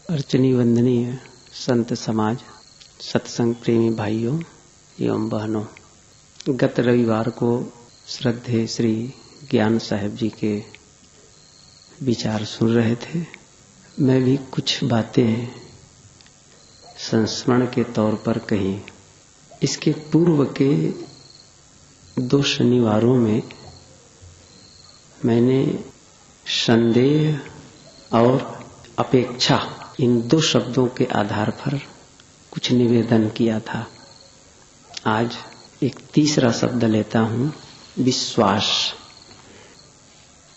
अर्चनी वंदनीय संत समाज, सत्संग प्रेमी भाइयों एवं बहनों, गत रविवार को श्रद्धेय श्री ज्ञान साहेब जी के विचार सुन रहे थे। मैं भी कुछ बातें संस्मरण के तौर पर कही। इसके पूर्व के 2 शनिवारों में मैंने संदेह और अपेक्षा इन 2 शब्दों के आधार पर कुछ निवेदन किया था। आज एक तीसरा शब्द लेता हूं, विश्वास।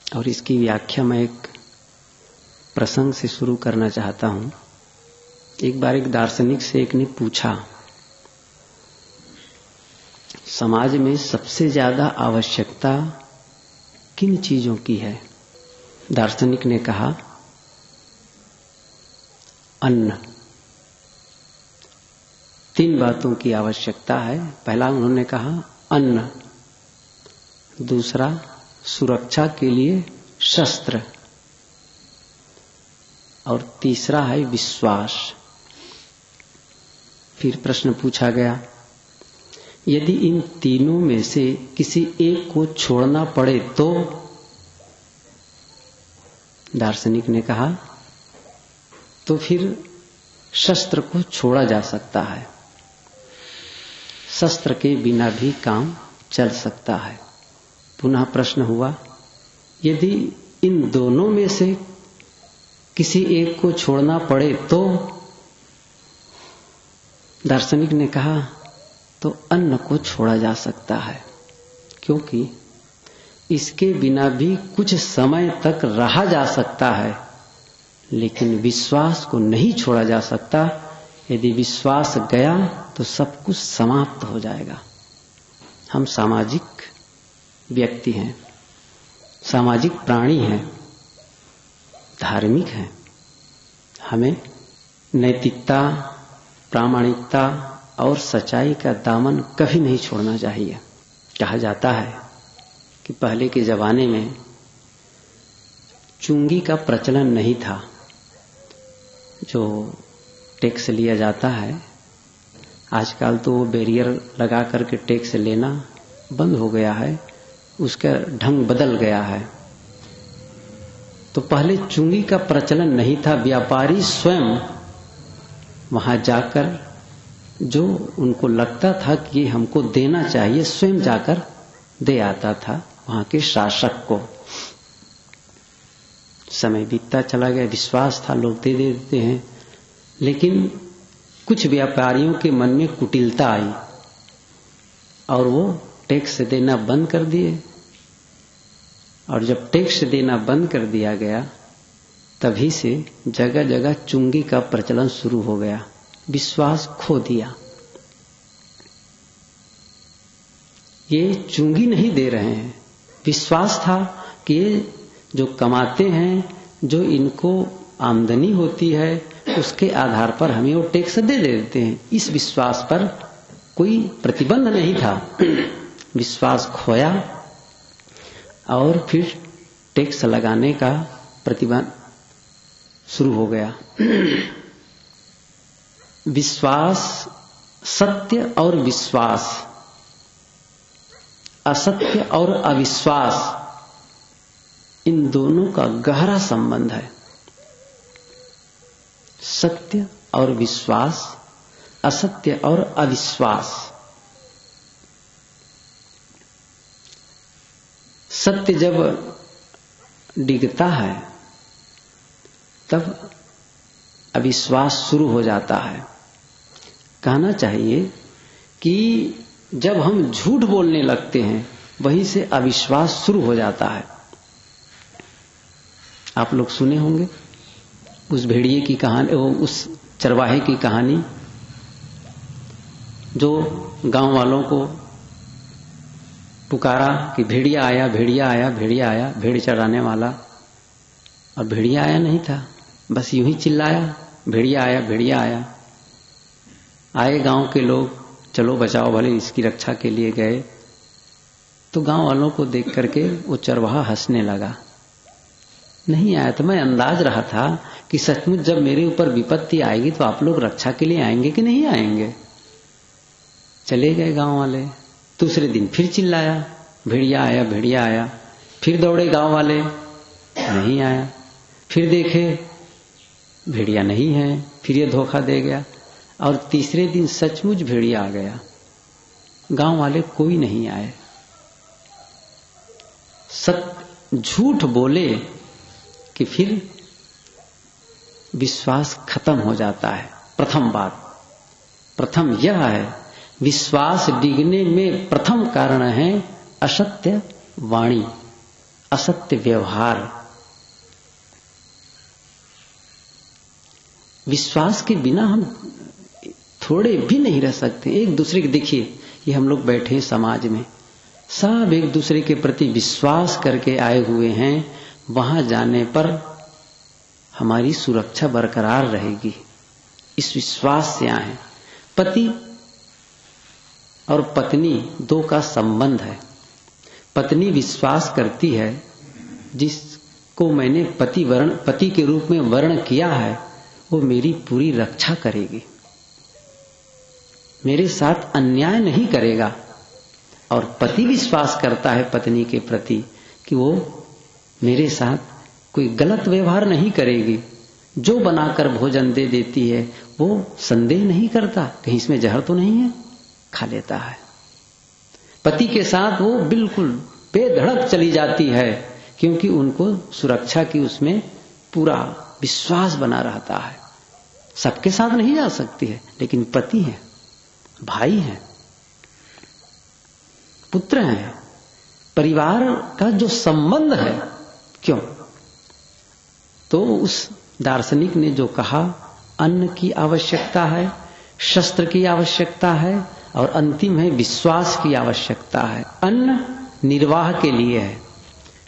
और इसकी व्याख्या मैं एक प्रसंग से शुरू करना चाहता हूं। एक बार एक दार्शनिक से एक ने पूछा, समाज में सबसे ज्यादा आवश्यकता किन चीजों की है? दार्शनिक ने कहा, अन्न। 3 बातों की आवश्यकता है। पहला उन्होंने कहा अन्न, दूसरा सुरक्षा के लिए शस्त्र, और तीसरा है विश्वास। फिर प्रश्न पूछा गया, यदि इन तीनों में से किसी एक को छोड़ना पड़े तो? दार्शनिक ने कहा, तो फिर शस्त्र को छोड़ा जा सकता है। शस्त्र के बिना भी काम चल सकता है। पुनः प्रश्न हुआ, यदि इन दोनों में से किसी एक को छोड़ना पड़े तो? दार्शनिक ने कहा, तो अन्न को छोड़ा जा सकता है, क्योंकि इसके बिना भी कुछ समय तक रहा जा सकता है, लेकिन विश्वास को नहीं छोड़ा जा सकता। यदि विश्वास गया तो सब कुछ समाप्त हो जाएगा। हम सामाजिक व्यक्ति हैं, सामाजिक प्राणी हैं, धार्मिक हैं। हमें नैतिकता, प्रामाणिकता और सच्चाई का दामन कभी नहीं छोड़ना चाहिए। कहा जाता है कि पहले के जमाने में चुंगी का प्रचलन नहीं था। जो टैक्स लिया जाता है, आजकल तो वो बैरियर लगा करके टैक्स लेना बंद हो गया है, उसका ढंग बदल गया है। तो पहले चुंगी का प्रचलन नहीं था। व्यापारी स्वयं वहां जाकर जो उनको लगता था कि ये हमको देना चाहिए, स्वयं जाकर दे आता था वहां के शासक को। समय बीतता चला गया, विश्वास था, लोग दे देते हैं। लेकिन कुछ व्यापारियों के मन में कुटिलता आई और वो टैक्स देना बंद कर दिए। और जब टैक्स देना बंद कर दिया गया, तभी से जगह जगह चुंगी का प्रचलन शुरू हो गया। विश्वास खो दिया। ये चुंगी नहीं दे रहे हैं, विश्वास था कि ये जो कमाते हैं, जो इनको आमदनी होती है, उसके आधार पर हमें वो टैक्स दे देते हैं। इस विश्वास पर कोई प्रतिबंध नहीं था। विश्वास खोया और फिर टैक्स लगाने का प्रतिबंध शुरू हो गया। विश्वास, सत्य और विश्वास, असत्य और अविश्वास, इन दोनों का गहरा संबंध है। सत्य और विश्वास, असत्य और अविश्वास। सत्य जब डिगता है तब अविश्वास शुरू हो जाता है। कहना चाहिए कि जब हम झूठ बोलने लगते हैं, वहीं से अविश्वास शुरू हो जाता है। आप लोग सुने होंगे उस भेड़िए की कहानी, उस चरवाहे की कहानी, जो गांव वालों को पुकारा कि भेड़िया आया, भेड़िया आया, भेड़िया आया, भेड़ चराने वाला। और भेड़िया आया नहीं था, बस यूं ही चिल्लाया, भेड़िया आया, भेड़िया आया। आए गांव के लोग, चलो बचाओ, भले इसकी रक्षा के लिए गए। तो गांव वालों को देख करके वो चरवाहा हंसने लगा नहीं आया। तो मैं अंदाज रहा था कि सचमुच जब मेरे ऊपर विपत्ति आएगी तो आप लोग रक्षा के लिए आएंगे कि नहीं आएंगे। चले गए गांव वाले। दूसरे दिन फिर चिल्लाया, भेड़िया आया, भेड़िया आया। फिर दौड़े गांव वाले, नहीं आया। फिर देखे भेड़िया नहीं है, फिर ये धोखा दे गया। और तीसरे दिन सचमुच भेड़िया आ गया। गांव वाले कोई नहीं आए। झूठ बोले कि फिर विश्वास खत्म हो जाता है। प्रथम यह है, विश्वास डिगने में प्रथम कारण है असत्य वाणी, असत्य व्यवहार। विश्वास के बिना हम थोड़े भी नहीं रह सकते। एक दूसरे के देखिए, ये हम लोग बैठे समाज में, सब एक दूसरे के प्रति विश्वास करके आए हुए हैं। वहां जाने पर हमारी सुरक्षा बरकरार रहेगी, इस विश्वास से आए। पति और पत्नी दो का संबंध है। पत्नी विश्वास करती है, जिसको मैंने पति के रूप में वर्ण किया है वो मेरी पूरी रक्षा करेगी, मेरे साथ अन्याय नहीं करेगा। और पति विश्वास करता है पत्नी के प्रति कि वो मेरे साथ कोई गलत व्यवहार नहीं करेगी। जो बनाकर भोजन दे देती है वो संदेह नहीं करता कहीं इसमें जहर तो नहीं है, खा लेता है। पति के साथ वो बिल्कुल बेधड़क चली जाती है, क्योंकि उनको सुरक्षा की उसमें पूरा विश्वास बना रहता है। सबके साथ नहीं जा सकती है, लेकिन पति है, भाई है, पुत्र है, परिवार का जो संबंध है। क्यों? तो उस दार्शनिक ने जो कहा, अन्न की आवश्यकता है, शस्त्र की आवश्यकता है, और अंतिम है विश्वास की आवश्यकता है। अन्न निर्वाह के लिए है,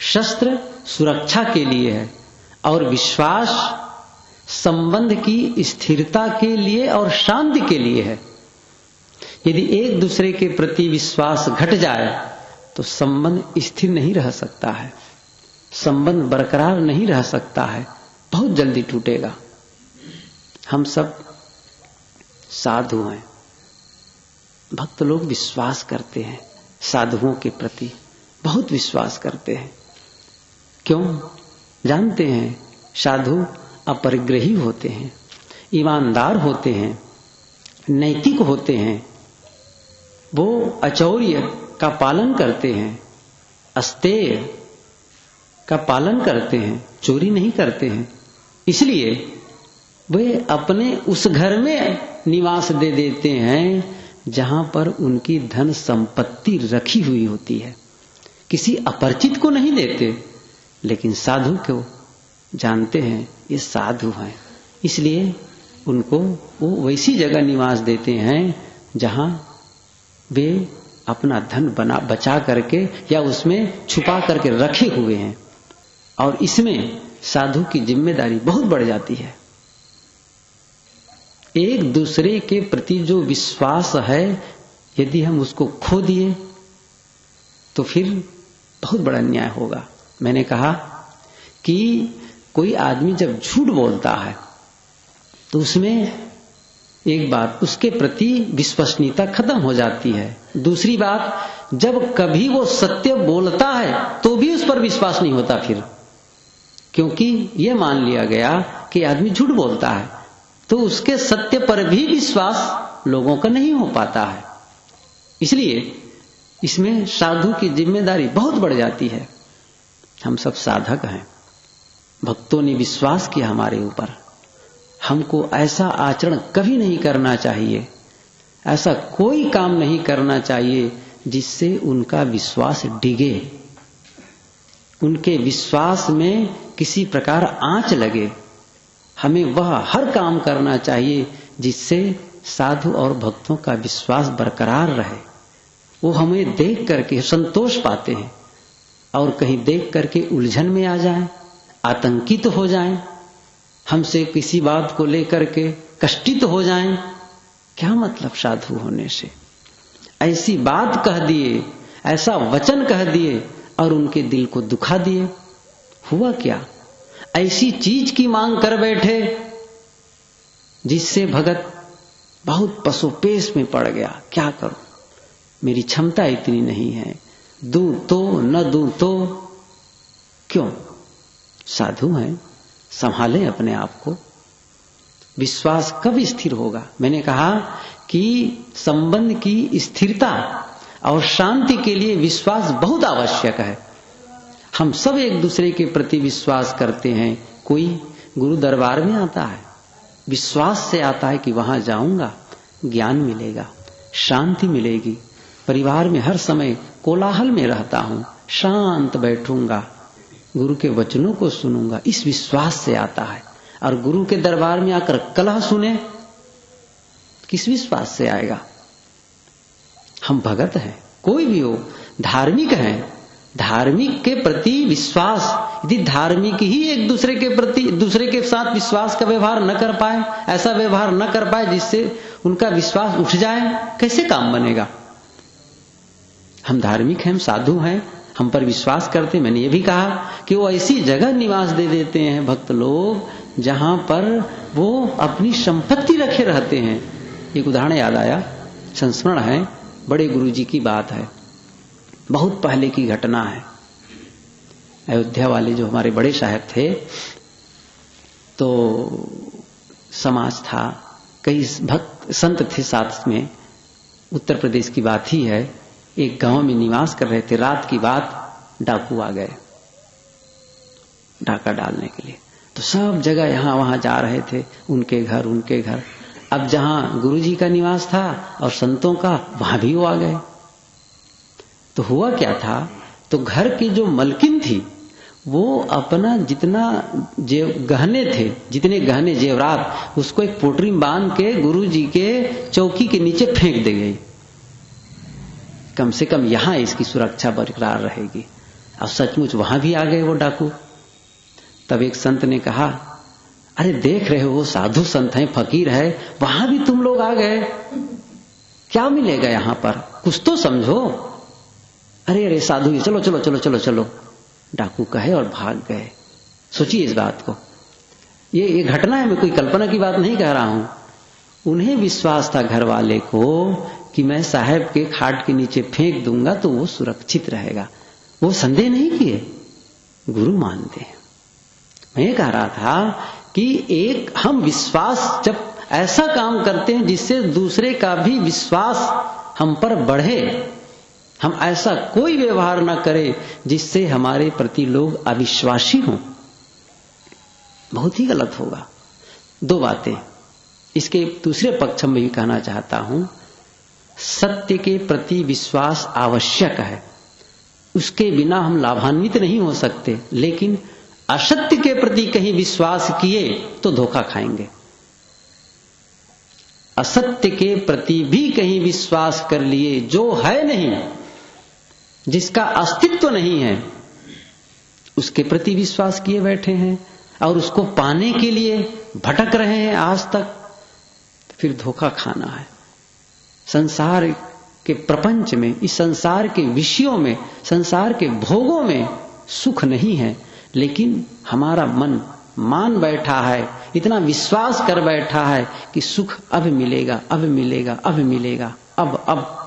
शस्त्र सुरक्षा के लिए है, और विश्वास संबंध की स्थिरता के लिए और शांति के लिए है। यदि एक दूसरे के प्रति विश्वास घट जाए तो संबंध स्थिर नहीं रह सकता है, संबंध बरकरार नहीं रह सकता है, बहुत जल्दी टूटेगा। हम सब साधु हैं, भक्त लोग विश्वास करते हैं, साधुओं के प्रति बहुत विश्वास करते हैं। क्यों? जानते हैं साधु अपरिग्रही होते हैं, ईमानदार होते हैं, नैतिक होते हैं, वो अचौर्य का पालन करते हैं, अस्तेय का पालन करते हैं, चोरी नहीं करते हैं। इसलिए वे अपने उस घर में निवास दे देते हैं जहां पर उनकी धन संपत्ति रखी हुई होती है। किसी अपरिचित को नहीं देते, लेकिन साधु को जानते हैं ये साधु हैं, इसलिए उनको वो वैसी जगह निवास देते हैं जहां वे अपना धन बचा करके या उसमें छुपा करके रखे हुए हैं। और इसमें साधु की जिम्मेदारी बहुत बढ़ जाती है। एक दूसरे के प्रति जो विश्वास है, यदि हम उसको खो दिए तो फिर बहुत बड़ा अन्याय होगा। मैंने कहा कि कोई आदमी जब झूठ बोलता है तो उसमें एक बात, उसके प्रति विश्वसनीयता खत्म हो जाती है। दूसरी बात, जब कभी वो सत्य बोलता है तो भी उस पर विश्वास नहीं होता फिर, क्योंकि यह मान लिया गया कि आदमी झूठ बोलता है, तो उसके सत्य पर भी विश्वास लोगों का नहीं हो पाता है। इसलिए इसमें साधु की जिम्मेदारी बहुत बढ़ जाती है। हम सब साधक हैं, भक्तों ने विश्वास किया हमारे ऊपर, हमको ऐसा आचरण कभी नहीं करना चाहिए, ऐसा कोई काम नहीं करना चाहिए जिससे उनका विश्वास डिगे, उनके विश्वास में किसी प्रकार आंच लगे। हमें वह हर काम करना चाहिए जिससे साधु और भक्तों का विश्वास बरकरार रहे। वो हमें देख करके संतोष पाते हैं, और कहीं देख करके उलझन में आ जाएं, आतंकित हो जाएं, हमसे किसी बात को लेकर के कष्टित हो जाएं। क्या मतलब साधु होने से? ऐसी बात कह दिए, ऐसा वचन कह दिए और उनके दिल को दुखा दिए। हुआ क्या? ऐसी चीज की मांग कर बैठे जिससे भगत बहुत पसोपेश में पड़ गया। क्या करूं, मेरी क्षमता इतनी नहीं है, दूं तो न दूं तो। क्यों? साधु हैं, संभालें अपने आप को। विश्वास कब स्थिर होगा? मैंने कहा कि संबंध की स्थिरता और शांति के लिए विश्वास बहुत आवश्यक है। हम सब एक दूसरे के प्रति विश्वास करते हैं। कोई गुरु दरबार में आता है, विश्वास से आता है कि वहां जाऊंगा, ज्ञान मिलेगा, शांति मिलेगी। परिवार में हर समय कोलाहल में रहता हूं, शांत बैठूंगा, गुरु के वचनों को सुनूंगा, इस विश्वास से आता है। और गुरु के दरबार में आकर कलह सुने, किस विश्वास से आएगा? हम भगत हैं, कोई भी हो, धार्मिक हैं, धार्मिक के प्रति विश्वास, यदि धार्मिक ही एक दूसरे के प्रति, दूसरे के साथ विश्वास का व्यवहार न कर पाए, ऐसा व्यवहार न कर पाए जिससे उनका विश्वास उठ जाए, कैसे काम बनेगा? हम धार्मिक हैं, हम साधु हैं, हम पर विश्वास करते। मैंने ये भी कहा कि वो ऐसी जगह निवास दे देते हैं भक्त लोग जहां पर वो अपनी संपत्ति रखे रहते हैं। एक उदाहरण याद आया, संस्मरण है, बड़े गुरुजी की बात है, बहुत पहले की घटना है। अयोध्या वाले जो हमारे बड़े साहब थे, तो समाज था, कई भक्त संत थे साथ में। उत्तर प्रदेश की बात ही है, एक गांव में निवास कर रहे थे। रात की बात, डाकू आ गए डाका डालने के लिए। तो सब जगह यहां वहां जा रहे थे, उनके घर उनके घर। अब जहां गुरुजी का निवास था और संतों का, वहां भी वो आ गए। तो हुआ क्या था, तो घर की जो मलकिन थी वो अपना जितना गहने थे, जितने गहने जेवरात, उसको एक पोटरी में बांध के गुरुजी के चौकी के नीचे फेंक दे गई। कम से कम यहां इसकी सुरक्षा बरकरार रहेगी। अब सचमुच वहां भी आ गए वो डाकू। तब एक संत ने कहा, अरे देख रहे हो, साधु संत हैं, फकीर है, वहां भी तुम लोग आ गए, क्या मिलेगा यहां पर, कुछ तो समझो। अरे अरे साधु, चलो चलो चलो चलो चलो, डाकू कहे और भाग गए। सोचिए इस बात को, ये घटना है, मैं कोई कल्पना की बात नहीं कह रहा हूं। उन्हें विश्वास था घर वाले को कि मैं साहब के खाट के नीचे फेंक दूंगा तो वो सुरक्षित रहेगा। वो संदेह नहीं किए, गुरु मानते हैं। मैं ये कह रहा था कि एक हम विश्वास जब ऐसा काम करते हैं जिससे दूसरे का भी विश्वास हम पर बढ़े, हम ऐसा कोई व्यवहार ना करें जिससे हमारे प्रति लोग अविश्वासी हों, बहुत ही गलत होगा। दो बातें इसके दूसरे पक्ष में भी कहना चाहता हूं। सत्य के प्रति विश्वास आवश्यक है, उसके बिना हम लाभान्वित नहीं हो सकते। लेकिन असत्य के प्रति कहीं विश्वास किए तो धोखा खाएंगे। असत्य के प्रति भी कहीं विश्वास कर लिए, जो है नहीं, जिसका अस्तित्व नहीं है, उसके प्रति विश्वास किए बैठे हैं और उसको पाने के लिए भटक रहे हैं आज तक, फिर धोखा खाना है। संसार के प्रपंच में, इस संसार के विषयों में, संसार के भोगों में सुख नहीं है, लेकिन हमारा मन मान बैठा है, इतना विश्वास कर बैठा है कि सुख अब मिलेगा, अब मिलेगा, अब मिलेगा, अब।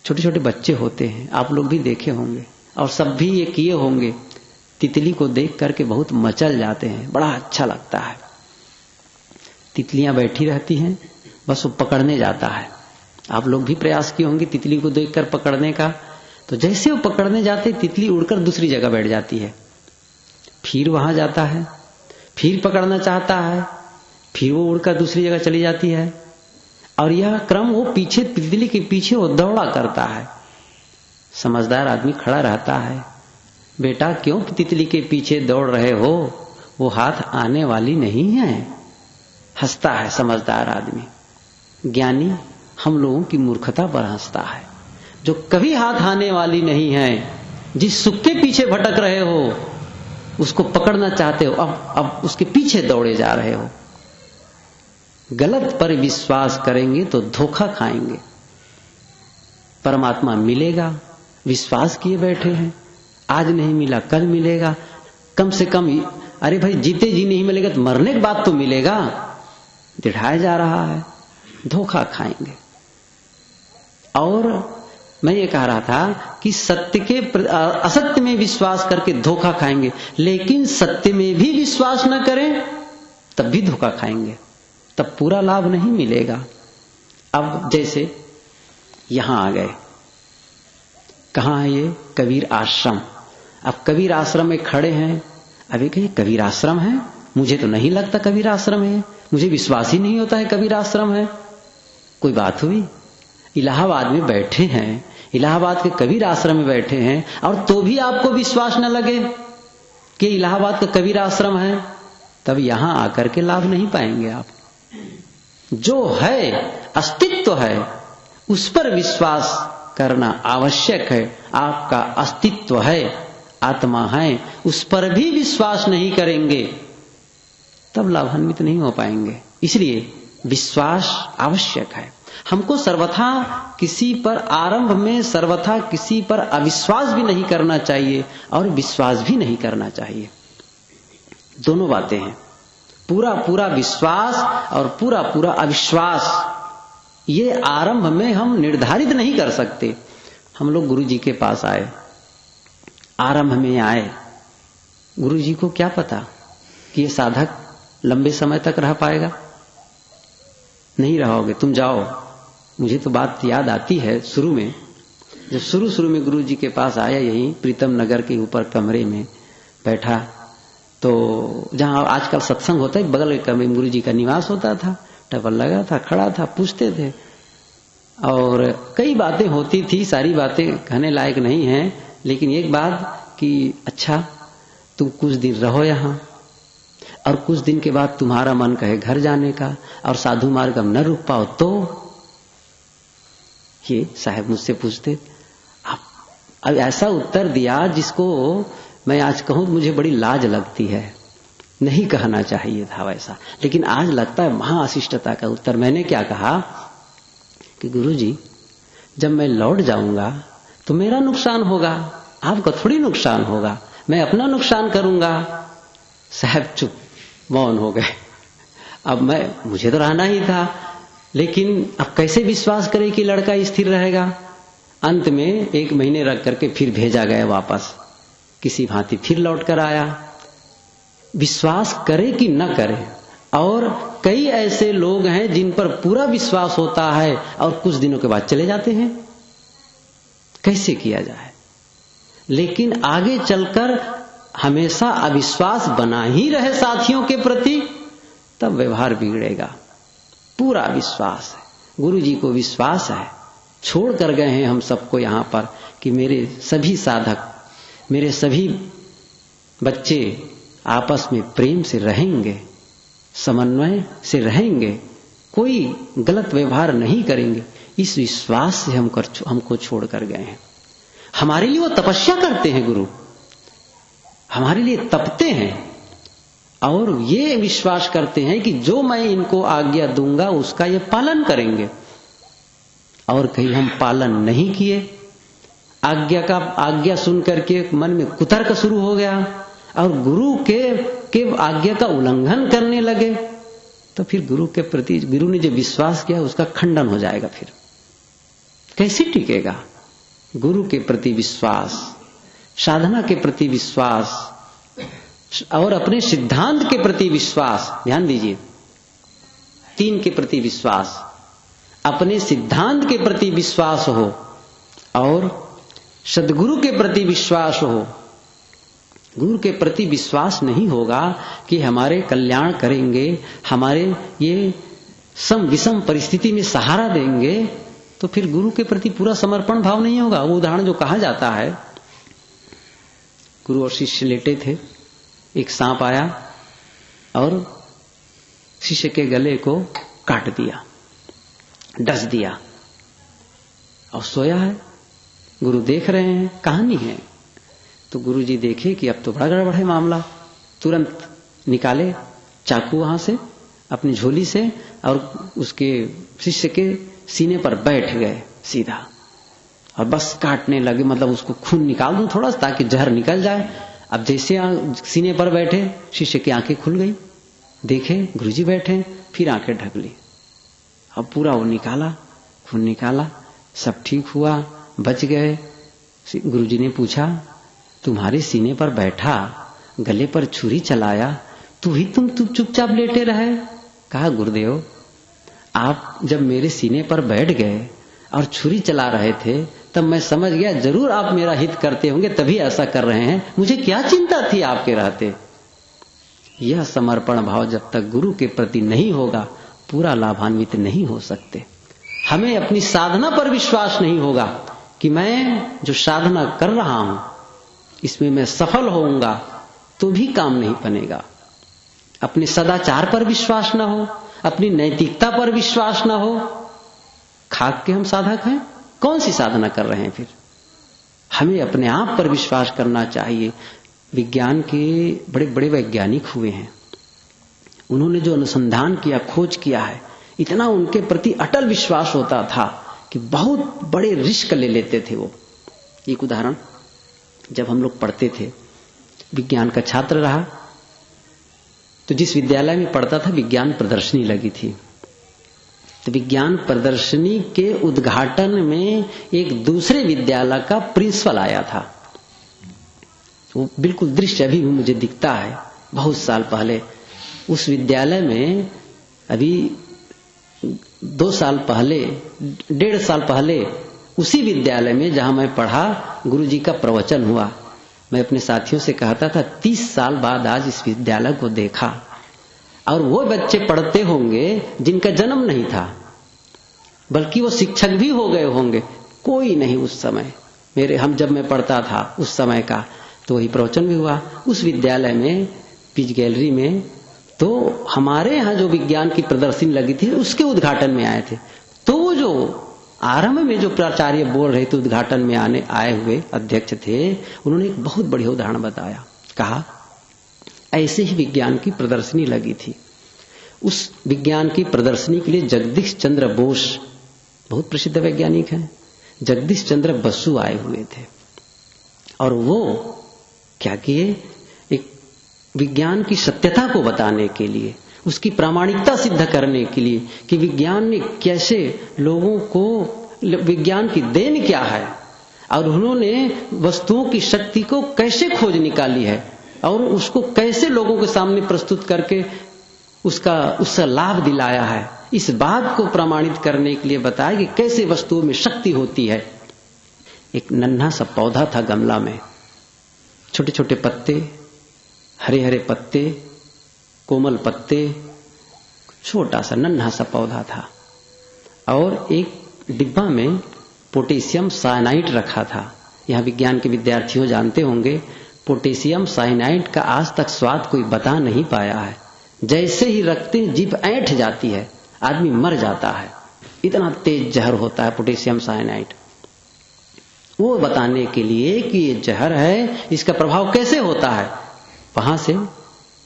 छोटे छोटे बच्चे होते हैं, आप लोग भी देखे होंगे और सब भी ये किए होंगे, तितली को देख करके बहुत मचल जाते हैं, बड़ा अच्छा लगता है। तितलियां बैठी रहती हैं, बस वो पकड़ने जाता है। आप लोग भी प्रयास किए होंगे तितली को देखकर पकड़ने का। तो जैसे वो पकड़ने जाते, तितली उड़कर दूसरी जगह बैठ जाती है, फिर वहां जाता है, फिर पकड़ना चाहता है, फिर वो उड़कर दूसरी जगह चली जाती है। और यह क्रम वो पीछे, तितली के पीछे वो दौड़ा करता है। समझदार आदमी खड़ा रहता है, बेटा क्यों तितली के पीछे दौड़ रहे हो, वो हाथ आने वाली नहीं है। हंसता है समझदार आदमी। ज्ञानी हम लोगों की मूर्खता पर हंसता है, जो कभी हाथ आने वाली नहीं है, जिस सुख के पीछे भटक रहे हो उसको पकड़ना चाहते हो, अब उसके पीछे दौड़े जा रहे हो। गलत पर विश्वास करेंगे तो धोखा खाएंगे। परमात्मा मिलेगा, विश्वास किए बैठे हैं, आज नहीं मिला कल मिलेगा, कम से कम, अरे भाई जीते जी नहीं मिलेगा तो मरने के बाद तो मिलेगा, दिखाया जा रहा है, धोखा खाएंगे। और मैं ये कह रहा था कि सत्य के असत्य में विश्वास करके धोखा खाएंगे, लेकिन सत्य में भी विश्वास न करें तब भी धोखा खाएंगे, तब पूरा लाभ नहीं मिलेगा। अब जैसे यहां आ गए, कहां है ये? कबीर आश्रम। अब कबीर आश्रम में खड़े हैं, अभी कहिए कबीर आश्रम है, मुझे तो नहीं लगता कबीर आश्रम है, मुझे विश्वास ही नहीं होता है कबीर आश्रम है। कोई बात हुई? इलाहाबाद में बैठे हैं, इलाहाबाद के कबीर आश्रम में बैठे हैं, और तो भी आपको विश्वास न लगे कि इलाहाबाद का कबीर आश्रम है, तब यहां आकर के लाभ नहीं पाएंगे आप। जो है, अस्तित्व है, उस पर विश्वास करना आवश्यक है। आपका अस्तित्व है, आत्मा है, उस पर भी विश्वास नहीं करेंगे तब लाभान्वित नहीं हो पाएंगे। इसलिए विश्वास आवश्यक है। हमको सर्वथा किसी पर, आरंभ में सर्वथा किसी पर अविश्वास भी नहीं करना चाहिए और विश्वास भी नहीं करना चाहिए। दोनों बातें हैं, पूरा पूरा विश्वास और पूरा पूरा अविश्वास। ये आरंभ में हम निर्धारित नहीं कर सकते। हम लोग गुरु जी के पास आए, आरंभ में आए, गुरु जी को क्या पता कि ये साधक लंबे समय तक रह पाएगा? नहीं रहोगे, तुम जाओ। मुझे तो बात याद आती है शुरू में, जब शुरू में गुरु जी के पास आया, यहीं प्रीतम नगर के ऊपर कमरे में बैठा, तो जहां आजकल सत्संग होता है, बगल के कमरे में गुरु जी का निवास होता था। टेबल लगा था, खड़ा था, पूछते थे और कई बातें होती थी। सारी बातें कहने लायक नहीं है, लेकिन एक बात कि अच्छा तुम कुछ दिन रहो यहां, और कुछ दिन के बाद तुम्हारा मन कहे घर जाने का और साधु मार्ग हम न रुक पाओ तो? ये साहब मुझसे पूछते। अब ऐसा उत्तर दिया जिसको मैं आज कहूं तो मुझे बड़ी लाज लगती है, नहीं कहना चाहिए था वैसा, लेकिन आज लगता है महाशिष्टता का उत्तर। मैंने क्या कहा कि गुरुजी, जब मैं लौट जाऊंगा तो मेरा नुकसान होगा, आपका थोड़ी नुकसान होगा, मैं अपना नुकसान करूंगा। साहब चुप, मौन हो गए। अब मुझे तो रहना ही था, लेकिन अब कैसे विश्वास करें कि लड़का स्थिर रहेगा? अंत में 1 महीने रख करके फिर भेजा गया वापस, किसी भांति फिर लौट कर आया। विश्वास करे कि न करे। और कई ऐसे लोग हैं जिन पर पूरा विश्वास होता है और कुछ दिनों के बाद चले जाते हैं। कैसे किया जाए? लेकिन आगे चलकर हमेशा अविश्वास बना ही रहे साथियों के प्रति, तब व्यवहार बिगड़ेगा। पूरा विश्वास है, गुरु जी को विश्वास है, छोड़ कर गए हैं हम सबको यहां पर कि मेरे सभी साधक, मेरे सभी बच्चे आपस में प्रेम से रहेंगे, समन्वय से रहेंगे, कोई गलत व्यवहार नहीं करेंगे। इस विश्वास से हमको छोड़ कर गए हैं। हमारे लिए वो तपस्या करते हैं, गुरु हमारे लिए तपते हैं और ये विश्वास करते हैं कि जो मैं इनको आज्ञा दूंगा उसका ये पालन करेंगे। और कहीं हम पालन नहीं किए, आज्ञा सुन करके मन में कुतर्क शुरू हो गया और गुरु के आज्ञा का उल्लंघन करने लगे, तो फिर गुरु के प्रति, गुरु ने जो विश्वास किया उसका खंडन हो जाएगा। फिर कैसे टिकेगा? गुरु के प्रति विश्वास, साधना के प्रति विश्वास और अपने सिद्धांत के प्रति विश्वास, ध्यान दीजिए, 3 के प्रति विश्वास, अपने सिद्धांत के प्रति विश्वास हो और सद्गुरु के प्रति विश्वास हो। गुरु के प्रति विश्वास नहीं होगा कि हमारे कल्याण करेंगे, हमारे ये सम विषम परिस्थिति में सहारा देंगे, तो फिर गुरु के प्रति पूरा समर्पण भाव नहीं होगा। वो उदाहरण जो कहा जाता है, गुरु और शिष्य लेटे थे, एक सांप आया और शिष्य के गले को काट दिया, डस दिया और सोया है। गुरु देख रहे हैं, कहानी है। तो गुरु जी देखे कि अब तो बड़ा गड़बड़ है मामला, तुरंत निकाले चाकू वहां से अपनी झोली से और उसके शिष्य के सीने पर बैठ गए सीधा, और बस काटने लगे, मतलब उसको खून निकाल दूं थोड़ा सा ताकि जहर निकल जाए। अब जैसे सीने पर बैठे, शिष्य की आंखें खुल गई, देखे गुरुजी बैठे, फिर आंखें ढक ली। अब पूरा वो निकाला, खून निकाला, सब ठीक हुआ, बच गए। गुरुजी ने पूछा, तुम्हारे सीने पर बैठा, गले पर छुरी चलाया, तुम चुपचाप लेटे रहे। कहा, गुरुदेव आप जब मेरे सीने पर बैठ गए और छुरी चला रहे थे, तब मैं समझ गया जरूर आप मेरा हित करते होंगे, तभी ऐसा कर रहे हैं, मुझे क्या चिंता थी आपके रहते। यह समर्पण भाव जब तक गुरु के प्रति नहीं होगा, पूरा लाभान्वित नहीं हो सकते। हमें अपनी साधना पर विश्वास नहीं होगा कि मैं जो साधना कर रहा हूं इसमें मैं सफल होऊंगा, तो भी काम नहीं बनेगा। अपने सदाचार पर विश्वास ना हो, अपनी नैतिकता पर विश्वास ना हो, खाक के हम साधक हैं, कौन सी साधना कर रहे हैं फिर। हमें अपने आप पर विश्वास करना चाहिए। विज्ञान के बड़े बड़े वैज्ञानिक हुए हैं, उन्होंने जो अनुसंधान किया, खोज किया है, इतना उनके प्रति अटल विश्वास होता था कि बहुत बड़े रिस्क ले लेते थे वो। एक उदाहरण, जब हम लोग पढ़ते थे, विज्ञान का छात्र रहा, तो जिस विद्यालय में पढ़ता था विज्ञान प्रदर्शनी लगी थी। तो विज्ञान प्रदर्शनी के उद्घाटन में एक दूसरे विद्यालय का प्रिंसिपल आया था। वो बिल्कुल दृश्य अभी भी मुझे दिखता है। बहुत साल पहले उस विद्यालय में, अभी 2 साल पहले, 1.5 साल पहले, उसी विद्यालय में जहां मैं पढ़ा, गुरुजी का प्रवचन हुआ। मैं अपने साथियों से कहता था 30 साल बाद आज इस विद्यालय को देखा, और वो बच्चे पढ़ते होंगे जिनका जन्म नहीं था, बल्कि वो शिक्षक भी हो गए होंगे। कोई नहीं उस समय, जब मैं पढ़ता था उस समय का, तो वही प्रवचन भी हुआ उस विद्यालय में, पीच गैलरी में। तो हमारे यहाँ जो विज्ञान की प्रदर्शनी लगी थी, उसके उद्घाटन में आए थे। तो वो जो आरंभ में जो प्राचार्य बोल रहे थे, उद्घाटन में आए हुए अध्यक्ष थे, उन्होंने एक बहुत बढ़िया उदाहरण बताया। कहा, ऐसे ही विज्ञान की प्रदर्शनी लगी थी। उस विज्ञान की प्रदर्शनी के लिए जगदीश चंद्र बोस, बहुत प्रसिद्ध वैज्ञानिक हैं, जगदीश चंद्र बसु आए हुए थे। और वो क्या किए, एक विज्ञान की सत्यता को बताने के लिए, उसकी प्रामाणिकता सिद्ध करने के लिए कि विज्ञान ने कैसे लोगों को, विज्ञान की देन क्या है, और उन्होंने वस्तुओं की शक्ति को कैसे खोज निकाली है, और उसको कैसे लोगों के सामने प्रस्तुत करके उसका लाभ दिलाया है, इस बात को प्रमाणित करने के लिए बताया कि कैसे वस्तुओं में शक्ति होती है। एक नन्हा सा पौधा था गमला में, छोटे छोटे पत्ते, हरे हरे पत्ते, कोमल पत्ते, छोटा सा नन्हा सा पौधा था, और एक डिब्बा में पोटेशियम साइनाइड रखा था। यहां विज्ञान के विद्यार्थियों जानते होंगे, पोटेशियम साइनाइड का आज तक स्वाद कोई बता नहीं पाया है। जैसे ही रखते जीभ ऐंठ जाती है, आदमी मर जाता है, इतना तेज जहर होता है पोटेशियम साइनाइड। वो बताने के लिए कि ये जहर है, इसका प्रभाव कैसे होता है, वहां से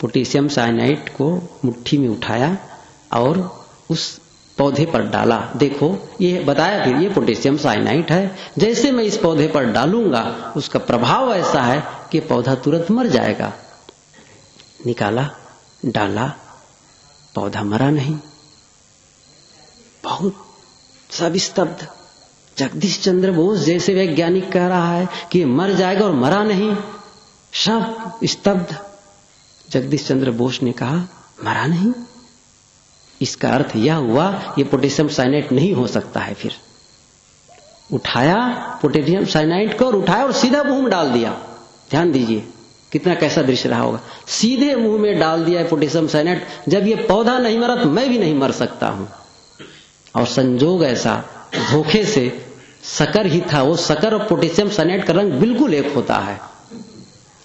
पोटेशियम साइनाइड को मुट्ठी में उठाया और उस पौधे पर डाला। देखो, ये बताया फिर, ये पोटेशियम साइनाइड है, जैसे मैं इस पौधे पर डालूंगा उसका प्रभाव ऐसा है कि पौधा तुरंत मर जाएगा। निकाला, डाला, पौधा मरा नहीं। बहुत सब स्तब्ध। जगदीश चंद्र बोस जैसे वैज्ञानिक कह रहा है कि ये मर जाएगा और मरा नहीं, सब स्तब्ध। जगदीश चंद्र बोस ने कहा, मरा नहीं, इसका अर्थ यह हुआ ये पोटेशियम साइनाइड नहीं हो सकता है। फिर उठाया पोटेशियम साइनाइड को, और उठाया और सीधा मुंह में डाल दिया। ध्यान दीजिए कितना कैसा दृश्य रहा होगा, सीधे मुंह में डाल दिया पोटेशियम साइनाइड। जब ये पौधा नहीं मरा तो मैं भी नहीं मर सकता हूं। और संजोग ऐसा, धोखे से शक्कर ही था, वो शक्कर और पोटेशियम साइनाइड का रंग बिल्कुल एक होता है,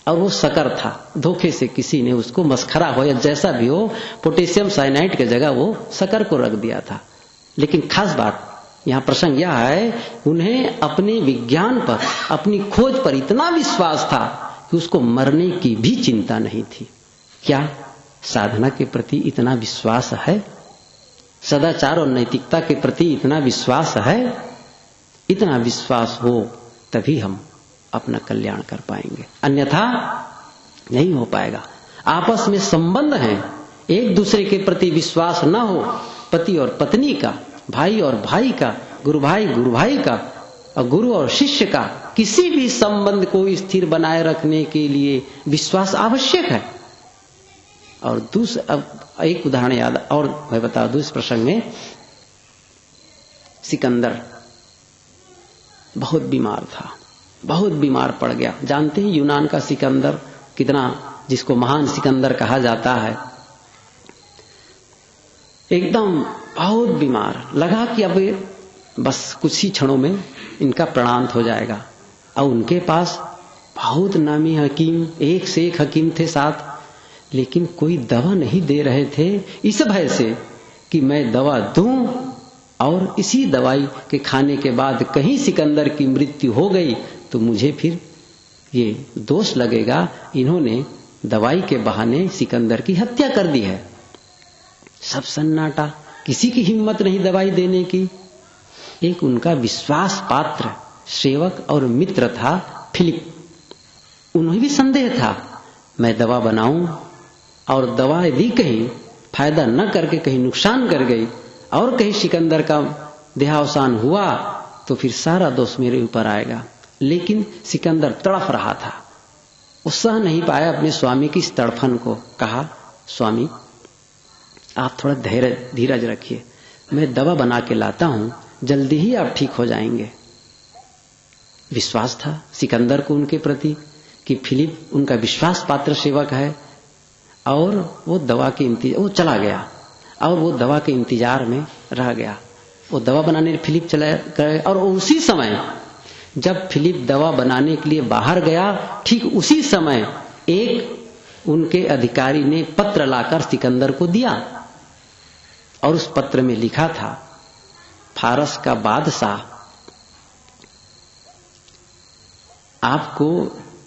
और वो शक्कर था। धोखे से किसी ने उसको मस्खरा हो या जैसा भी हो, पोटेशियम साइनाइड की जगह वो शक्कर को रख दिया था। लेकिन खास बात यहां प्रसंग यह है, उन्हें अपने विज्ञान पर, अपनी खोज पर इतना विश्वास था कि उसको मरने की भी चिंता नहीं थी। क्या साधना के प्रति इतना विश्वास है? सदाचार और नैतिकता के प्रति इतना विश्वास है? इतना विश्वास हो तभी हम अपना कल्याण कर पाएंगे, अन्यथा नहीं हो पाएगा। आपस में संबंध हैं, एक दूसरे के प्रति विश्वास न हो, पति और पत्नी का, भाई और भाई का, गुरु भाई का, और गुरु और शिष्य का, किसी भी संबंध को स्थिर बनाए रखने के लिए विश्वास आवश्यक है। और अब एक उदाहरण याद और मैं बता दूं इस प्रसंग में। सिकंदर बहुत बीमार था, बहुत बीमार पड़ गया। जानते हैं यूनान का सिकंदर कितना, जिसको महान सिकंदर कहा जाता है, एकदम बहुत बीमार, लगा कि अब बस कुछ ही क्षणों में इनका प्राणांत हो जाएगा। और उनके पास बहुत नामी हकीम, एक से एक हकीम थे साथ, लेकिन कोई दवा नहीं दे रहे थे, इस भय से कि मैं दवा दूं और इसी दवाई के खाने के बाद कहीं सिकंदर की मृत्यु हो गई तो मुझे फिर ये दोष लगेगा, इन्होंने दवाई के बहाने सिकंदर की हत्या कर दी है। सब सन्नाटा, किसी की हिम्मत नहीं दवाई देने की। एक उनका विश्वास पात्र सेवक और मित्र था फिलिप। उन्हें भी संदेह था, मैं दवा बनाऊं और दवा यदि कहीं फायदा न करके कहीं नुकसान कर गई और कहीं सिकंदर का देहावसान हुआ तो फिर सारा दोष मेरे ऊपर आएगा। लेकिन सिकंदर तड़फ रहा था, वो सह नहीं पाया अपने स्वामी की इस तड़फन को। कहा, स्वामी आप थोड़ा धीरज रखिए, मैं दवा बना के लाता हूं, जल्दी ही आप ठीक हो जाएंगे। विश्वास था सिकंदर को उनके प्रति कि फिलिप उनका विश्वास पात्र सेवक है, और वो दवा के वो चला गया और वो दवा के इंतजार में रह गया। वो दवा बनाने फिलिप चला गया, और उसी समय जब फिलिप दवा बनाने के लिए बाहर गया, ठीक उसी समय एक उनके अधिकारी ने पत्र लाकर सिकंदर को दिया, और उस पत्र में लिखा था, फारस का बादशाह आपको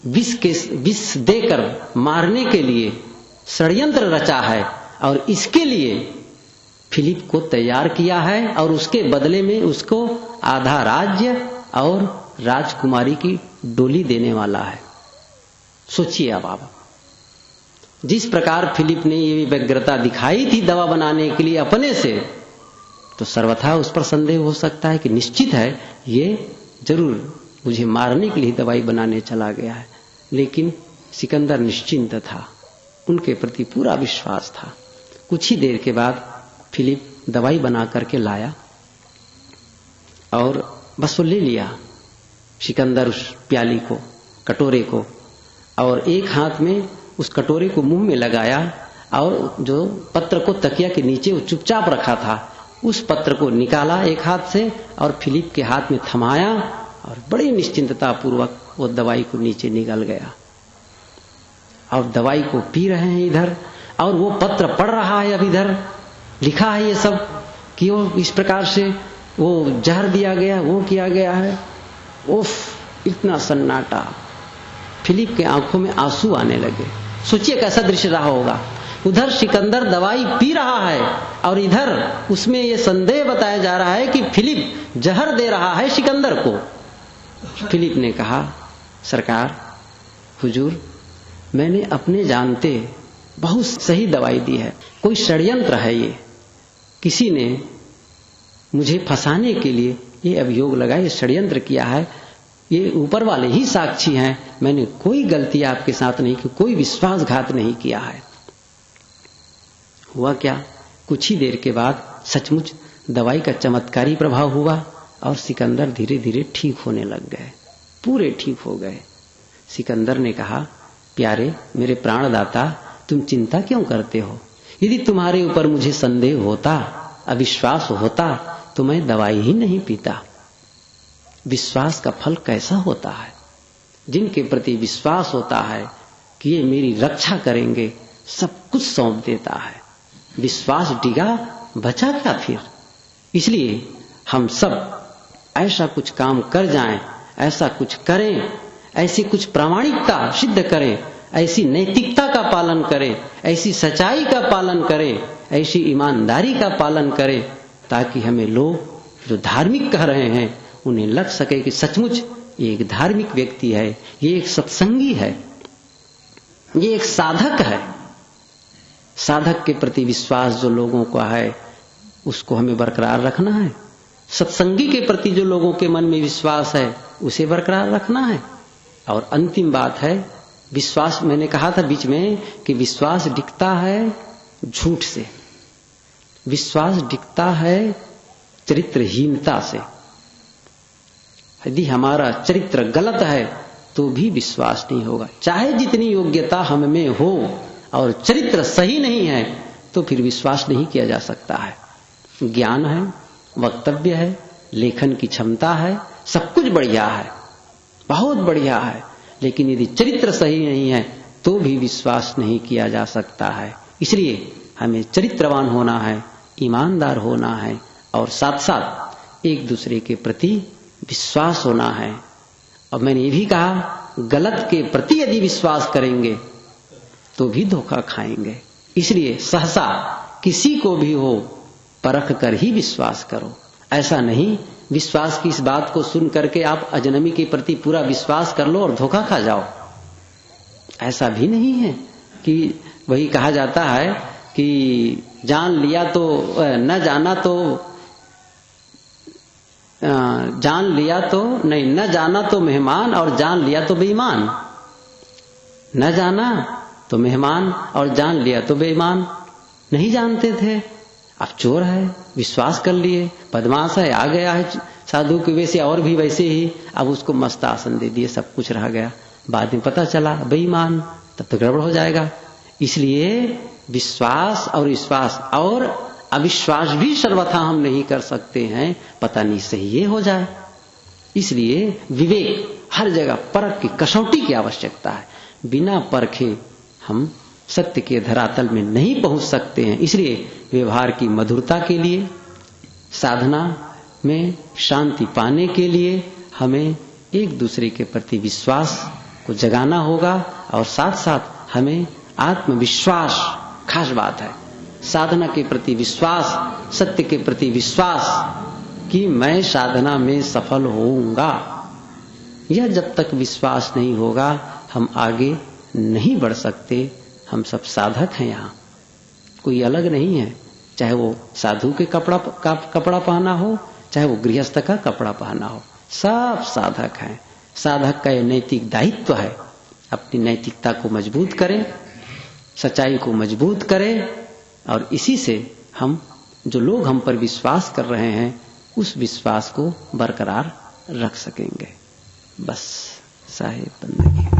विष देकर मारने के लिए षड्यंत्र रचा है, और इसके लिए फिलिप को तैयार किया है, और उसके बदले में उसको आधा राज्य और राजकुमारी की डोली देने वाला है। सोचिए अब आप, जिस प्रकार फिलिप ने ये व्यग्रता दिखाई थी दवा बनाने के लिए अपने से, तो सर्वथा उस पर संदेह हो सकता है कि निश्चित है ये जरूर मुझे मारने के लिए दवाई बनाने चला गया है। लेकिन सिकंदर निश्चिंत था, उनके प्रति पूरा विश्वास था। कुछ ही देर के बाद फिलिप दवाई बना करके लाया, और बस वो ले लिया सिकंदर उस प्याली को, कटोरे को, और एक हाथ में उस कटोरे को मुंह में लगाया, और जो पत्र को तकिया के नीचे वो चुपचाप रखा था उस पत्र को निकाला एक हाथ से और फिलिप के हाथ में थमाया, और बड़ी निश्चिंतता पूर्वक वो दवाई को नीचे निकल गया। और दवाई को पी रहे हैं इधर, और वो पत्र पढ़ रहा है। अब इधर लिखा है ये सब कि वो इस प्रकार से वो जहर दिया गया, वो किया गया है। उफ, इतना सन्नाटा, फिलिप के आंखों में आंसू आने लगे। सोचिए कैसा दृश्य रहा होगा। उधर सिकंदर दवाई पी रहा है, और इधर उसमें ये संदेह बताया जा रहा है कि फिलिप जहर दे रहा है सिकंदर को। फिलिप ने कहा, सरकार, हुजूर, मैंने अपने जानते बहुत सही दवाई दी है, कोई षड्यंत्र है ये, किसी ने मुझे फंसाने के लिए ये अभियोग लगाया, ये षड्यंत्र किया है, ये ऊपर वाले ही साक्षी हैं, मैंने कोई गलती आपके साथ नहीं की, कोई विश्वासघात नहीं किया है। हुआ क्या, कुछ ही देर के बाद सचमुच दवाई का चमत्कारी प्रभाव हुआ, और सिकंदर धीरे धीरे ठीक होने लग गए, पूरे ठीक हो गए। सिकंदर ने कहा, प्यारे मेरे प्राणदाता, तुम चिंता क्यों करते हो? यदि तुम्हारे ऊपर मुझे संदेह होता, अविश्वास होता, तो मैं दवाई ही नहीं पीता। विश्वास का फल कैसा होता है? जिनके प्रति विश्वास होता है कि ये मेरी रक्षा करेंगे, सब कुछ सौंप देता है। विश्वास डिगा, बचा क्या फिर? इसलिए हम सब ऐसा कुछ काम कर जाएं, ऐसा कुछ करें, ऐसी कुछ प्रामाणिकता सिद्ध करें, ऐसी नैतिकता का पालन करें, ऐसी सच्चाई का पालन करें, ऐसी ईमानदारी का पालन करें, ताकि हमें लोग जो धार्मिक कह रहे हैं उन्हें लग सके कि सचमुच ये एक धार्मिक व्यक्ति है, ये एक सत्संगी है। ये एक साधक है। साधक के प्रति विश्वास जो लोगों का है उसको हमें बरकरार रखना है। सत्संगी के प्रति जो लोगों के मन में विश्वास है उसे बरकरार रखना है। और अंतिम बात है विश्वास। मैंने कहा था बीच में कि विश्वास दिखता है झूठ से, विश्वास दिखता है चरित्रहीनता से। यदि हमारा चरित्र गलत है तो भी विश्वास नहीं होगा। चाहे जितनी योग्यता हम में हो और चरित्र सही नहीं है तो फिर विश्वास नहीं किया जा सकता है। ज्ञान है, वक्तव्य है, लेखन की क्षमता है, सब कुछ बढ़िया है, बहुत बढ़िया है, लेकिन यदि चरित्र सही नहीं है तो भी विश्वास नहीं किया जा सकता है। इसलिए हमें चरित्रवान होना है, ईमानदार होना है और साथ साथ एक दूसरे के प्रति विश्वास होना है। और मैंने ये भी कहा गलत के प्रति यदि विश्वास करेंगे तो भी धोखा खाएंगे। इसलिए सहसा किसी को भी हो परख कर ही विश्वास करो। ऐसा नहीं विश्वास की इस बात को सुन करके आप अजनबी के प्रति पूरा विश्वास कर लो और धोखा खा जाओ। ऐसा भी नहीं है कि वही कहा जाता है कि जान लिया तो न जाना तो जान लिया तो नहीं, न जाना तो मेहमान और जान लिया तो बेईमान। न जाना तो मेहमान और जान लिया तो बेईमान। नहीं जानते थे, अब चोर है, विश्वास कर लिए, बदमाश है, आ गया है साधु के वैसे और भी वैसे ही, अब उसको मस्त आसन दे दिए, सब कुछ रह गया। बाद में पता चला बेईमान, तब तो गड़बड़ हो जाएगा। इसलिए विश्वास और विश्वास और अविश्वास भी सर्वथा हम नहीं कर सकते हैं, पता नहीं सही ये हो जाए। इसलिए विवेक हर जगह परख की कसौटी की आवश्यकता है। बिना परखे हम सत्य के धरातल में नहीं पहुंच सकते हैं। इसलिए व्यवहार की मधुरता के लिए, साधना में शांति पाने के लिए हमें एक दूसरे के प्रति विश्वास को जगाना होगा और साथ साथ हमें आत्मविश्वास, खास बात है, साधना के प्रति विश्वास, सत्य के प्रति विश्वास कि मैं साधना में सफल होऊंगा। यह जब तक विश्वास नहीं होगा हम आगे नहीं बढ़ सकते। हम सब साधक हैं, यहाँ कोई अलग नहीं है। चाहे वो साधु के कपड़ा पहना हो, चाहे वो गृहस्थ का कपड़ा पहना हो, सब साधक हैं। साधक का यह नैतिक दायित्व है, अपनी नैतिकता को मजबूत करें, सच्चाई को मजबूत करें और इसी से हम जो लोग हम पर विश्वास कर रहे हैं उस विश्वास को बरकरार रख सकेंगे। बस साहिब बंदगी।